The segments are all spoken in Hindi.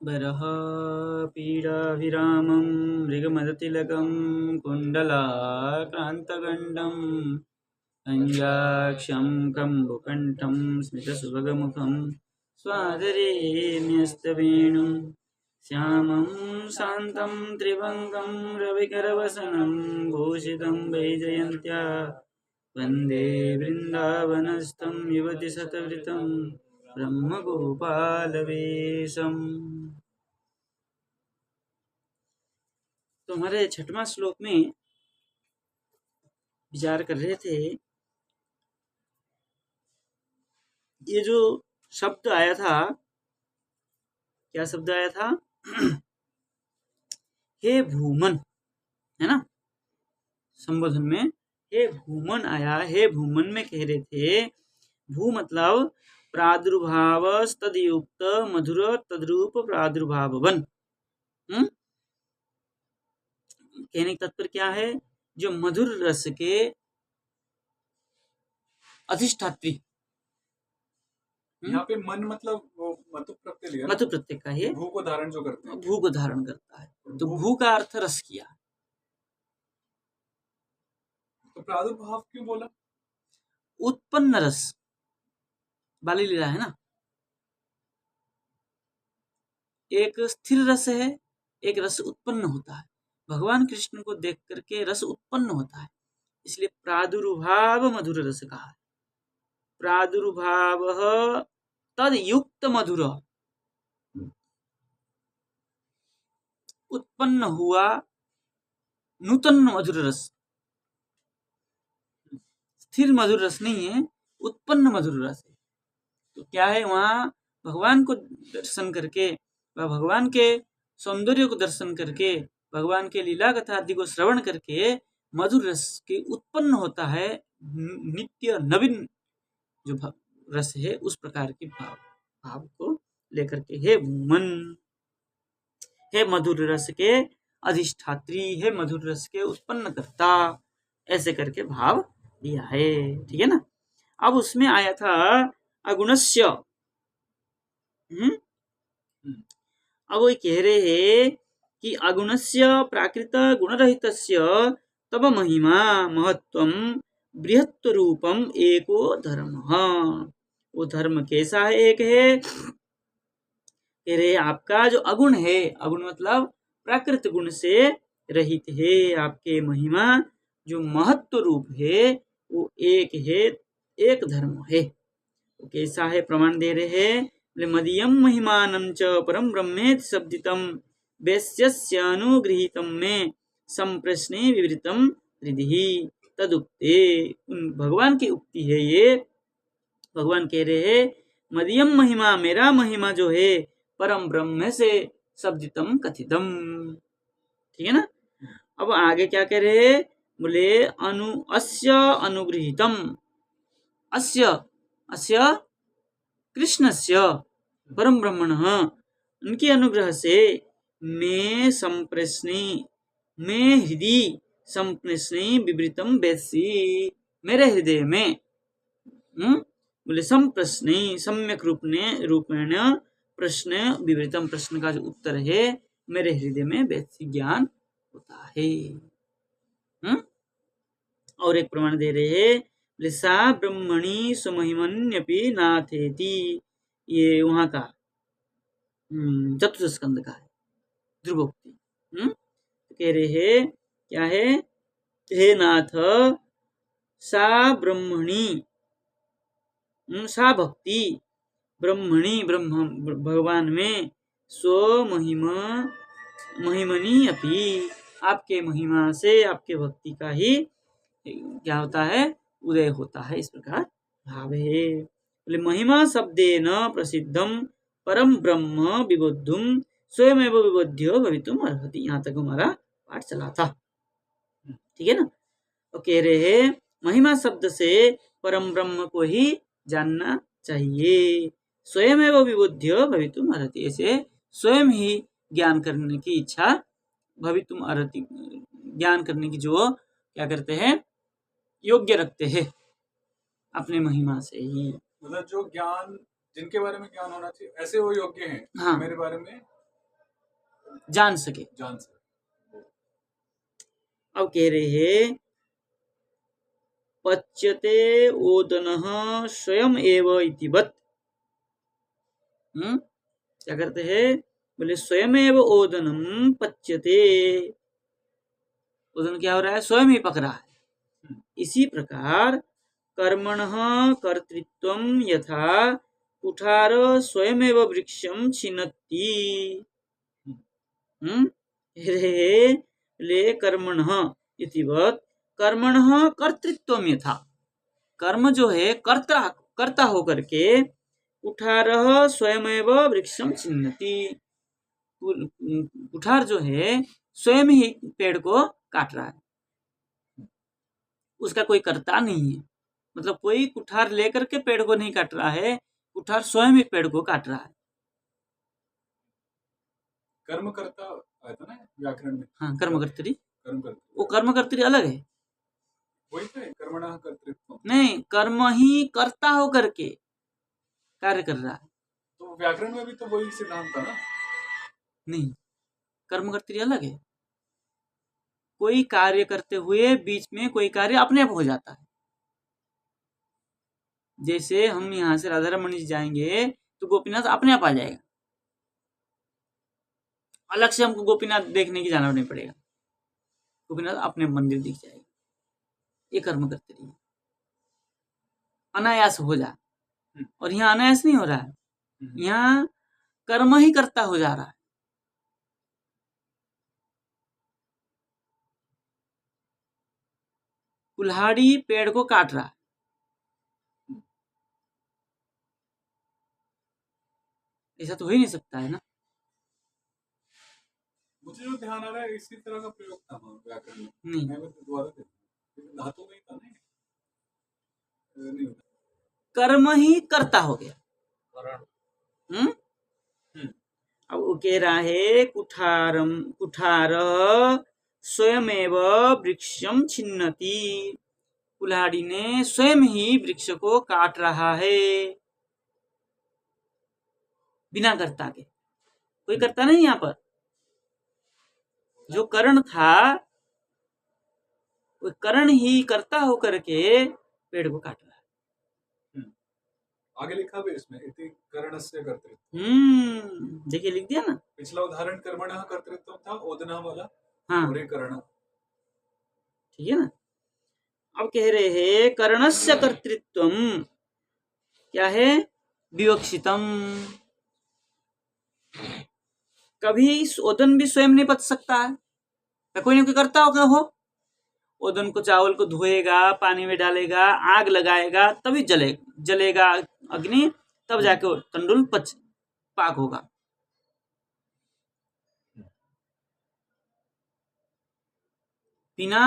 बरहपीडाभिरामं मृगमदतिलकं कुण्डलाक्रान्तगण्डं कञ्जाक्षं कम्बुकण्ठं स्मितसुभगमुखं स्वादरे न्यस्तवेणुं श्यामं शान्तं त्रिभङ्गं रविकरवसनं भूषितं वैजयन्त्या वन्दे वृन्दावनस्थं युवति शतवृतं ब्रह्मगोपालवेशम्। तो हमारे छठवां श्लोक में विचार कर रहे थे, ये जो शब्द आया था, क्या शब्द आया था? हे भूमन, है ना? संबोधन में हे भूमन आया। हे भूमन में कह रहे थे, भू मतलब प्रादुर्भाव तदयुक्त मधुर तद्रूप प्रादुर्भावन। कहने का तात्पर्य क्या है? जो मधुर रस के अधिष्ठात्री। यहाँ पे मन मतलब वो मतु प्रत्यय लिया, मतु प्रत्यय का है, भू को धारण जो करते हैं, भू को धारण करता है। तो भू का अर्थ रस किया। तो प्रादुर्भाव क्यों बोला? उत्पन्न रस बाली लीला है ना, एक स्थिर रस है, एक रस उत्पन्न होता है। भगवान कृष्ण को देख करके रस उत्पन्न होता है, इसलिए प्रादुर्भाव मधुर रस कहा है। प्रादुर्भाव तद युक्त मधुर, उत्पन्न हुआ नूतन मधुर रस। स्थिर मधुर रस नहीं है, उत्पन्न मधुर रस है। तो क्या है, वहां भगवान को दर्शन करके, भगवान के सौंदर्य को दर्शन करके, भगवान के लीला कथा आदि को श्रवण करके मधुर रस की उत्पन्न होता है। नित्य नवीन जो रस है, उस प्रकार की भाव को लेकर के हे भूमन, हे मधुर रस के अधिष्ठात्री, हे मधुर रस के उत्पन्न करता, ऐसे करके भाव दिया है। ठीक है ना? अब उसमें आया था अगुणस्य। अब वो कह रहे हैं कि अगुणस्य प्राकृत गुणरहितस्य तब महिमा महत्वम बृहत्व रूपम एको धर्म। वो धर्म कैसा है? एक है, कह रहे आपका जो अगुण है, अगुण मतलब प्राकृत गुण से रहित है, आपके महिमा जो महत्व रूप है वो एक है, एक धर्म है। वो कैसा है? प्रमाण दे रहे हैं, मदीयम महिमानं च परम ब्रह्मेति शब्दितम वैश्यस्य अनुगृहीतम में संप्रश्ने विवृतम हृदि तदुक्ते। भगवान की उक्ति है ये। भगवान कह रहे हैं, मदीयम महिमा, मेरा महिमा जो है, परम ब्रह्म से शब्दितम कथितम। ठीक है ना? अब आगे क्या कह रहे हैं? बोले अस्य अनुगृहीतम, अस्य अस्य कृष्णस्य परम ब्रह्मण, उनके अनुग्रह से मैं संप्रश्ने, मैं हृदय संप्रश्ने विवृतम वैसी, मेरे हृदय में बोले संप्रश्ने, सम्यक रूपेण प्रश्न विवृतम, प्रश्न का जो उत्तर है मेरे हृदय में वैसी ज्ञान होता है। और एक प्रमाण दे रहे हैं, सा ब्रह्मणि सुमहिमन्यपि नाथेति। ये वहां का चतुर्थ स्कंद का है, ध्रुवोक्ति। कह रहे हैं क्या है? हे नाथ, सा ब्रह्मणि, सा भक्ति ब्रह्मणि, ब्रह्म भगवान में, स्व महिमा महिमनि अपि, आपके महिमा से, आपके भक्ति का ही क्या होता है? उदय होता है। इस प्रकार भाव है। बोले महिमा शब्देन प्रसिद्धम परम ब्रह्म विबुद्धुम स्वयमेव विबुद्ध्यो भवितुम अर्हति। यहाँ तक हमारा पाठ चला था। ठीक है ना? तो कह रहे हैं महिमा शब्द से परम ब्रह्म को ही जानना चाहिए। स्वयमेव विबुद्ध्यो भवितुम अर्हति, ऐसे स्वयं ही ज्ञान करने की इच्छा, भवितुम अर्हति, ज्ञान करने की जो क्या करते हैं? योग्य रखते हैं अपने महिमा से ही। मतलब जो ज्ञान, जिनके बारे में ज्ञान होना चाहिए, ऐसे वो योग्य हैं। हाँ। मेरे बारे में जान सके। जान से। अब कह रहे हैं पच्यते ओदनः स्वयं एव इतिवत्। क्या करते हैं? बोले स्वयं एव ओदनम पच्यते। ओदन क्या हो रहा है? स्वयं ही पक रहा है। इसी प्रकार कर्मणः कर्तृत्वं यथा कुठार स्वयमेव वृक्षं छिन्नति। ले कर्मणः इतिवत् कर्मणः कर्तृत्वं यथा, कर्म जो है कर्ता होकर के कुठारः स्वयमेव वृक्षं छिन्नति, कुठार जो है स्वयं ही पेड़ को काट रहा है, उसका कोई कर्ता नहीं है। मतलब कोई कुठार लेकर के पेड़ को नहीं काट रहा है, कुठार स्वयं ही पेड़ को काट रहा है। कर्म करता आया था ना व्याकरण में। हाँ, कर्मकर्त्री। कर्म करता, वो कर्मकर्त्री अलग है। वही तो है, कर्मणः कर्तृत्व। नहीं, कर्म ही कर्ता होकर के कार्य कर रहा है। तो व्याकरण में भी तो वही सिद्धांत था ना। नहीं, कर्मकर्त्री अलग है। कोई कार्य करते हुए बीच में कोई कार्य अपने आप हो जाता है। जैसे हम यहाँ से राधा रमन जी जाएंगे तो गोपीनाथ अपने आप आ जाएगा, अलग से हमको गोपीनाथ देखने की जाना नहीं पड़ेगा, गोपीनाथ अपने मंदिर दिख जाएगा। ये कर्मकर्त्री है, अनायास हो जा। और यहाँ अनायास नहीं हो रहा है, यहाँ कर्म ही करता हो जा रहा है। कुल्हाड़ी पेड़ को काट रहा है, ऐसा तो हो ही नहीं सकता है ना। मुझे जो ध्यान आ रहा है इसी तरह का प्रयोग था व्याकरण में। नहीं, मैं दोबारा देखूं, धातु नहीं था नहीं होता। कर्म ही करता हो गया। हम्म। अब वो कह रहा है कुठार स्वयमेव वृक्षम छिन्नति, कुल्हाड़ी ने स्वयं ही वृक्ष को काट रहा है, बिना कर्ता के। कोई कर्ता नहीं यहाँ पर। जो करण था वो करण ही कर्ता होकर के पेड़ को काट रहा है। आगे लिखा भी इसमें इति करणस्य कर्तृत्व। देखिए लिख दिया ना। पिछला उदाहरण कर्मणः कर्तृत्व था, ओदनः वाला। हाँ, और ये करण। ठीक है ना। अब कह रहे हैं करणस्य कर्तृत्वम क्या है? विवक्षितम। कभी ओदन भी स्वयं नहीं पच सकता है, कोई ना कोई करता होगा। हो ओदन को, चावल को धोएगा, पानी में डालेगा, आग लगाएगा, तभी जलेगा अग्नि, तब जाके वो तंडुल पाक होगा। बिना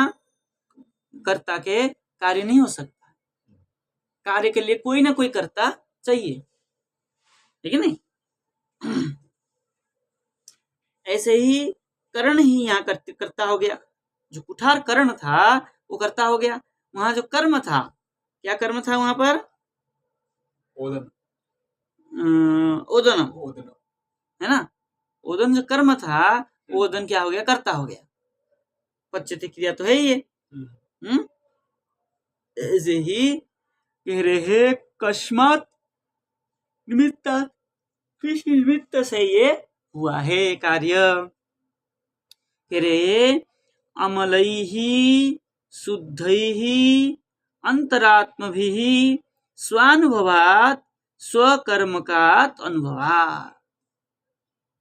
कर्ता के कार्य नहीं हो सकता। कार्य के लिए कोई ना कोई कर्ता चाहिए, ठीक है नहीं। ऐसे ही करण ही यहाँ कर्ता हो गया। जो कुठार करण था वो कर्ता हो गया। वहां जो कर्म था, क्या कर्म था वहां पर? ओदन। ओदन है ना। ओदन जो कर्म था, ओदन क्या हो गया? कर्ता हो गया। पच्यते क्रिया तो है ही है। ऐसे ही कह रहे कस्मात निमित्ता, किस निमित्त से ये हुआ है कार्य। कह रहे अमलैहि शुद्धैहि अंतरात्मभिः स्वानुभवात् स्वकर्मकात् अनुभवात्।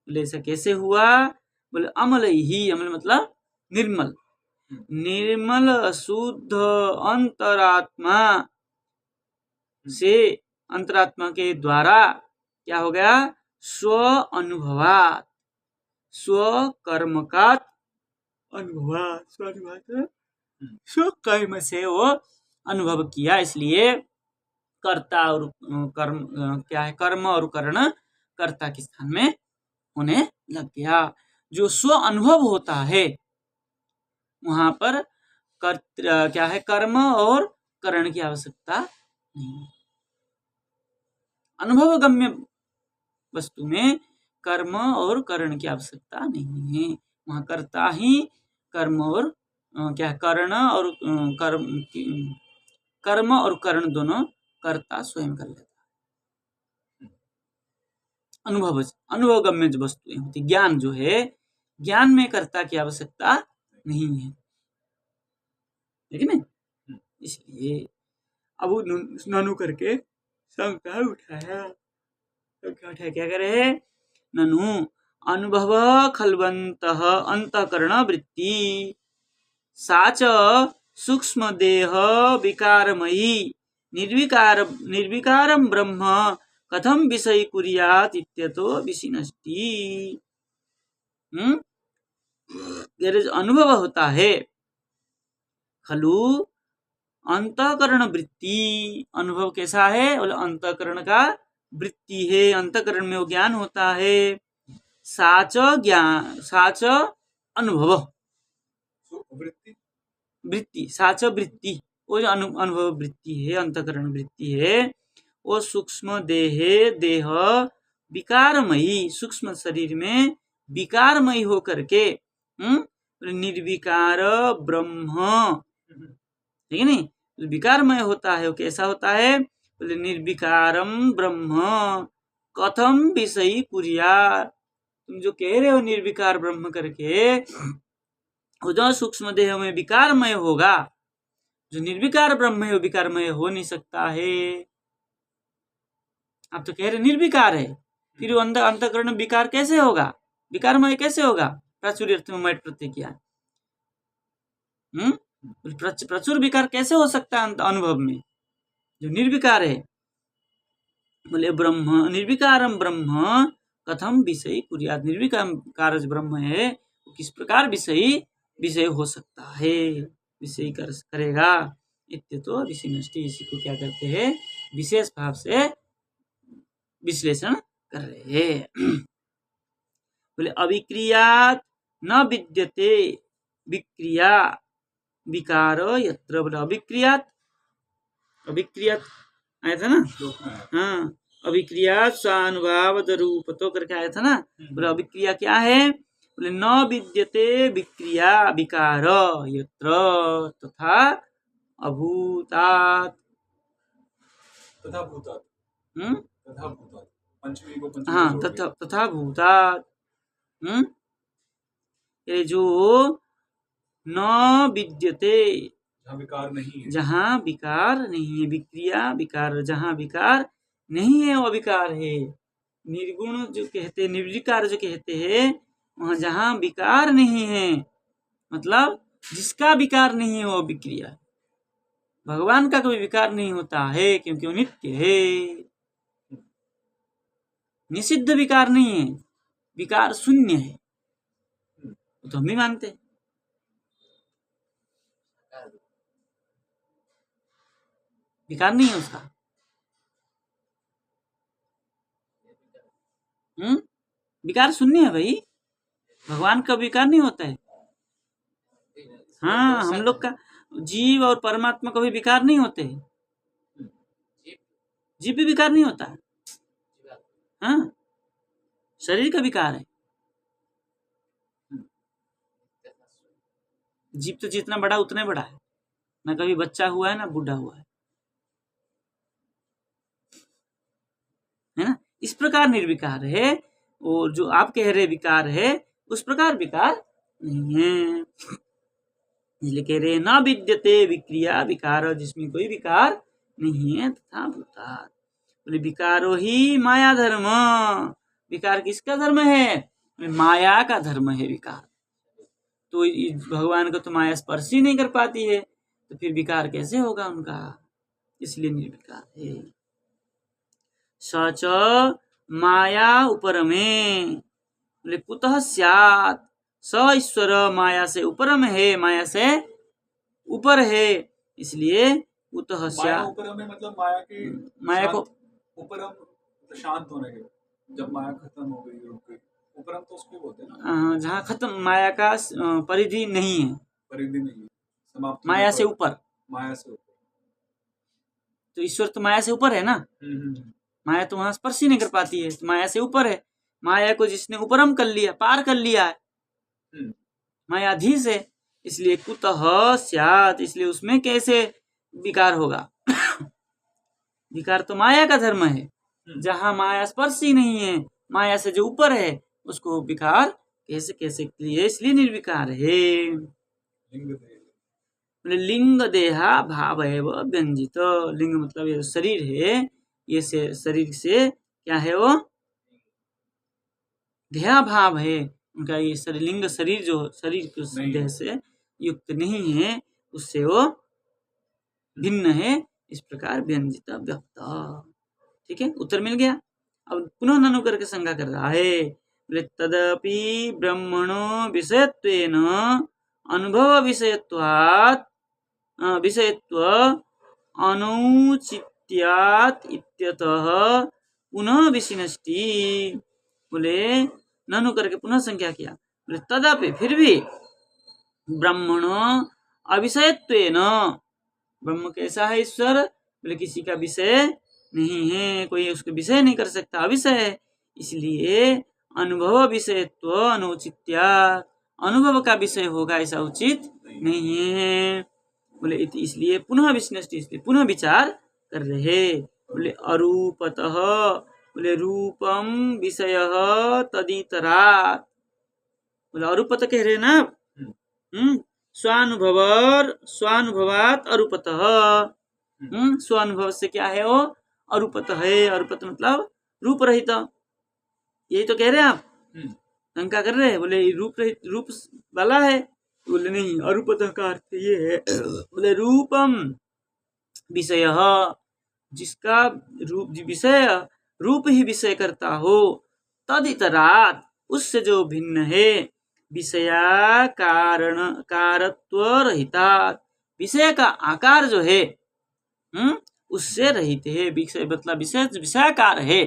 बोले ऐसा कैसे हुआ? बोले अमलैहि, अमल मतलब निर्मल, निर्मल शुद्ध अंतरात्मा से, अंतरात्मा के द्वारा क्या हो गया? स्व अनुभवात्, स्व कर्मकात् अनुभवात्, स्व कर्म से वो अनुभव किया। इसलिए कर्ता और कर्म क्या है? कर्म और कर्ण कर्ता के स्थान में होने लग गया। जो स्व अनुभव होता है वहां पर क्या है? कर्म और करण की आवश्यकता नहीं। अनुभव गम्य वस्तु में कर्म और करण की आवश्यकता नहीं है। वहाँ कर्ता ही कर्म और क्या है, कर्म और करण दोनों कर्ता स्वयं कर लेता है। अनुभवगम्य जो वस्तुएं होती, ज्ञान जो है, ज्ञान में कर्ता की आवश्यकता नहीं है, ठीक है। इसलिए अब वो ननु करके शंका उठाया, क्या करे, ननु अनुभव खलवंतः अंतःकरण वृत्ति सा च सूक्ष्म देह विकारमयी निर्विकारम ब्रह्म कथम विषय कुर्यात् इत्यतो विशिनष्टि। ये जो अनुभव होता है खलु अंतःकरण वृत्ति, अनुभव कैसा है, बोले अंतःकरण का वृत्ति है, अंतःकरण में वो ज्ञान होता है। साच ज्ञान, साच अनुभव, वृत्ति साच वृत्ति, वो जो अनुभव वृत्ति है, अंतःकरण वृत्ति है, वो सूक्ष्म देह विकारमयी, सूक्ष्म शरीर में विकारमयी होकर के निर्विकार ब्रह्म, ठीक है नहीं, विकारमय होता है। वो कैसा होता है, बोले निर्विकारम ब्रह्म कथम विषयी कुर्या, तुम जो कह रहे हो निर्विकार ब्रह्म करके, वो जो सूक्ष्म देह में विकारमय होगा, जो निर्विकार ब्रह्म है वो विकारमय हो नहीं सकता है। आप तो कह रहे निर्विकार है, फिर वो अंतःकरण विकार कैसे होगा, विकारमय कैसे होगा, प्राचुर्य अर्थ में मैट प्रत्यय किया, प्रचुर विकार कैसे हो सकता है अनुभव में, जो निर्विकार है। बोले ब्रह्म निर्विकारम ब्रह्म कथम विषय कुर्यात्, निर्विकार जो ब्रह्म है वो किस प्रकार विषय हो सकता है, विषय करेगा। इत्यतो विशिनष्टि, इसी को क्या करते हैं, विशेष भाव से विश्लेषण कर रहे हैं। बोले अविक्रियात् न विद्यते विक्रिया विकार यत्र, बोले अविक्रियात् आया था ना, हाँ, अविक्रियात् स्वानुभाव रूपतो करके आया था ना। बोले अविक्रिया क्या है, बोले न विद्यते विक्रिया विकार यत्र तथा अभूतात्, हाँ, तथा भूतात्, ये जो न विद्यते, जहाँ विकार नहीं है, विक्रिया विकार, जहाँ विकार नहीं है वो विकार है। निर्गुण जो कहते, निर्विकार जो कहते हैं, वहाँ जहाँ विकार नहीं है, मतलब जिसका विकार नहीं है वो विक्रिया। भगवान का कोई विकार नहीं होता है क्योंकि वो नित्य है, निषिद्ध विकार नहीं है, विकार शून्य है, तो हम भी मानते हैं। विकार नहीं है उसका, विकार शून्य है भाई, भगवान का विकार नहीं होता है। हाँ, हम लोग का जीव और परमात्मा का भी विकार नहीं होते हैं, जीव भी विकार नहीं होता है, हाँ, शरीर का विकार है। जीव तो जितना बड़ा उतना बड़ा है, ना कभी बच्चा हुआ है ना बूढ़ा हुआ है ना। इस प्रकार निर्विकार है, और जो आप कह रहे विकार है उस प्रकार विकार नहीं है। इसलिए कह रहे न विद्यते विक्रिया विकार, जिसमें कोई विकार नहीं है, तथा भूतात्, बोले विकारो ही माया धर्म, विकार किसका धर्म है, माया का धर्म है विकार। तो भगवान को तो माया स्पर्श ही नहीं कर पाती है, तो फिर विकार कैसे होगा उनका, इसलिए निर्विकार है। सच माया उपरमे, बोले कुतः स्यात्, स ईश्वर माया से उपरम है, माया से ऊपर है, इसलिए कुतः स्यात्, उपरम है मतलब माया को उपरम शांत होने के, जब माया खत्म हो गई रुक गई, उपरम तो उसको बोलते हैं ना, जहाँ खत्म माया का परिधि नहीं है, समाप्त, माया से ऊपर, तो ईश्वर तो माया से ऊपर है ना, माया तो वहां स्पर्श ही नहीं कर पाती है, तो माया से ऊपर है, माया को जिसने उपरम कर लिया, पार कर लिया है, मायाधीश है, इसलिए कुतः स्यात्, इसलिए उसमें कैसे विकार होगा? विकार तो माया का धर्म है। जहां माया स्पर्श ही नहीं है, माया से जो ऊपर है, उसको विकार कैसे कैसे लिए? इसलिए निर्विकार है। लिंग देहा भाव है वो व्यंजित। लिंग मतलब ये शरीर है, ये से शरीर से क्या है? वो देहा भाव है उनका। ये शरीर, लिंग शरीर जो शरीर के देह से युक्त नहीं है, उससे वो भिन्न है। इस प्रकार व्यंजित व्यक्त। ठीक है, उत्तर मिल गया। अब पुनः ननु करके शंका कर रहा है। बोले तदपि ब्रह्मणो विषयत्वेन अनुभव विषयत्वात् विषयत्व अनुचित्यात् इत्यतः पुनः विशिनष्टि। बोले ननु करके पुनः संख्या किया। बोले तदपि, फिर भी ब्रह्मणो अविषयत्वेन, ब्रह्म कैसा है? ईश्वर बोले किसी का विषय नहीं है, कोई उसके विषय नहीं कर सकता, अविषय है। इसलिए अनुभव विषयत्व अनुचित्या, अनुभव का विषय होगा ऐसा उचित नहीं है। बोले इसलिए पुनः विश्नष्टि, इसलिए पुनः विचार कर रहे। बोले अरूपतः, बोले रूपम विषय तदितरात्। बोले अरूपतः कह रहे ना, स्वानुभवात अरूपतः। स्वानुभव से क्या है? वो अरूपतः है। अरूपतः मतलब रूप रहित, यही तो कह रहे हैं आप। शंका कर रहे हैं, बोले रूप रहित, रूप वाला है। बोले नहीं, अरूपतः का अर्थ ये है, बोले रूपम विषय, जिसका रूप विषय, रूप ही विषय करता हो, तदितरात्, उससे जो भिन्न है, विषया कारण कारत्व रहितात्, विषय का आकार जो है उससे रहित है। विषय मतलब विषय विषयाकार है।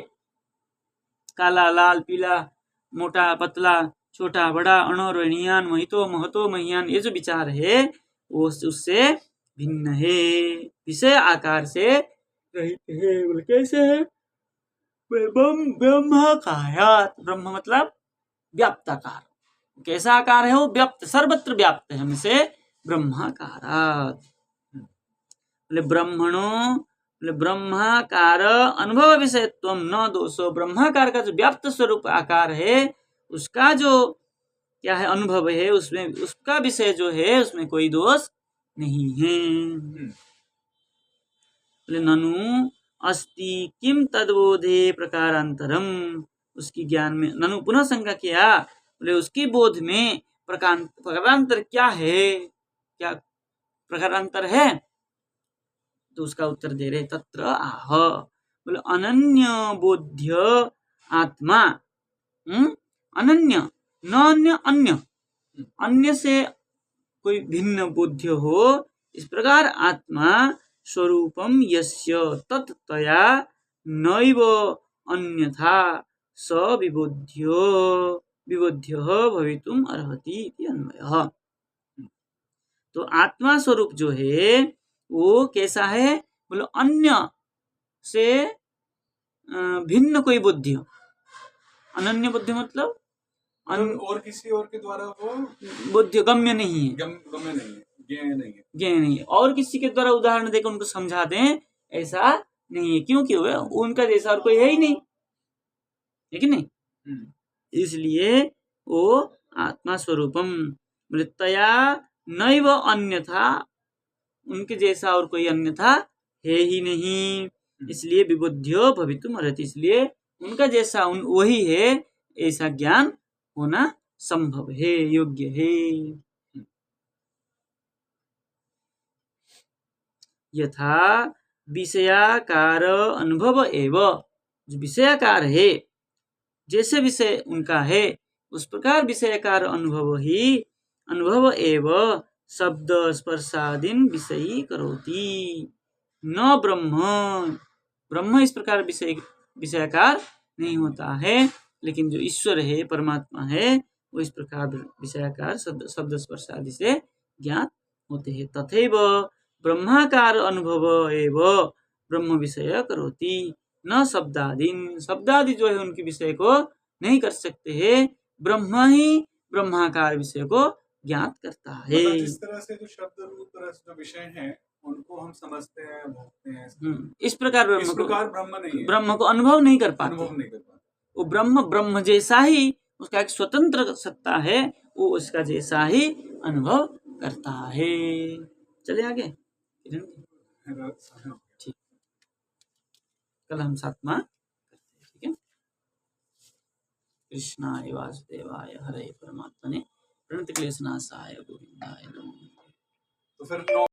काला लाल पीला, मोटा पतला, छोटा बड़ा, अणोर अणियान, महितो महतो महियान, ये जो विचार है वो उससे भिन्न है, विषय आकार से रहित है। बोले कैसे है? ब्रह्माकारात्, ब्रह्म मतलब व्याप्त आकार। कैसा आकार है? वो व्याप्त, सर्वत्र व्याप्त है हमसे, ब्रह्माकारात्। बोले ब्रह्मणो, बोले ब्रह्माकार अनुभव विषयत्व न दोषो, ब्रह्माकार का जो व्याप्त स्वरूप आकार है उसका जो क्या है? अनुभव है, उसमें उसका विषय जो है उसमें कोई दोष नहीं है। बोले ननु अस्ति किम तद्बोधे प्रकारांतरम, उसकी ज्ञान में ननु पुनः शंका किया। बोले उसकी बोध में प्रकारांतर क्या है? क्या प्रकारांतर है? तो उसका उत्तर दे रहे तत्र आह। बोले अनन्य बोध्य आत्मा, अनन्य, न अन्य, अन्य, अन्य से कोई भिन्न बोध्य हो, इस प्रकार आत्मा स्वरूपम यस्य तत्तया नैव अन्यथा स विबोध्य भवितुम अर्हति इति अन्वयः। तो आत्मा स्वरूप जो है वो कैसा है? बोलो अन्य से भिन्न कोई बुद्धि। अनन्य बुद्धि मतलब और किसी और के द्वारा वो बुद्धि गम्य नहीं है, गम्य नहीं है, ज्ञेय नहीं है। और किसी के द्वारा उदाहरण देकर उनको समझा दें ऐसा नहीं है, क्योंकि उनका जैसा और कोई है ही नहीं, है कि नहीं? इसलिए वो आत्मा स्वरूपम, बोले तया नैव अन्यथा, उनके जैसा और कोई अन्यथा है ही नहीं, इसलिए विबुद्ध्यो भवितुम अर्हति, इसलिए उनका जैसा वही है ऐसा ज्ञान होना संभव है, योग्य है। यथा विषयाकार अनुभव एव, जो विषयाकार है जैसे विषय उनका है उस प्रकार विषयाकार अनुभव एव शब्द स्पर्शादीन विषयी करोति, न ब्रह्म इस प्रकार विषयाकार नहीं होता है, लेकिन जो ईश्वर है, परमात्मा है, वो इस प्रकार विषयाकार शब्द स्पर्श आदि से ज्ञात होते हैं। तथैव ब्रह्माकार अनुभव एव ब्रह्म विषय करोति, न शब्दादि जो है उनके विषय को नहीं कर सकते हैं। ब्रह्म ही ब्रह्माकार विषय को ज्ञात करता है। मतलब जिस तरह से जो शब्द रूप रस जो विषय हैं उनको हम समझते हैं, भोगते हैं, इस प्रकार इस प्रकार ब्रह्म नहीं है, ब्रह्म को अनुभव नहीं कर पाते। अनुभव नहीं कर पाते। वो ब्रह्म ब्रह्म जैसा ही, उसका एक स्वतंत्र सत्ता है, वो उसका जैसा ही अनुभव करता है। चले आगे। ठीक, कल हम 7वां करते हैं। ठीक है। कृष्णाय वासुदेवाय हरे परमात्मने प्रणतक्लेशनाशाय गोविंदाय नमः। तो फिर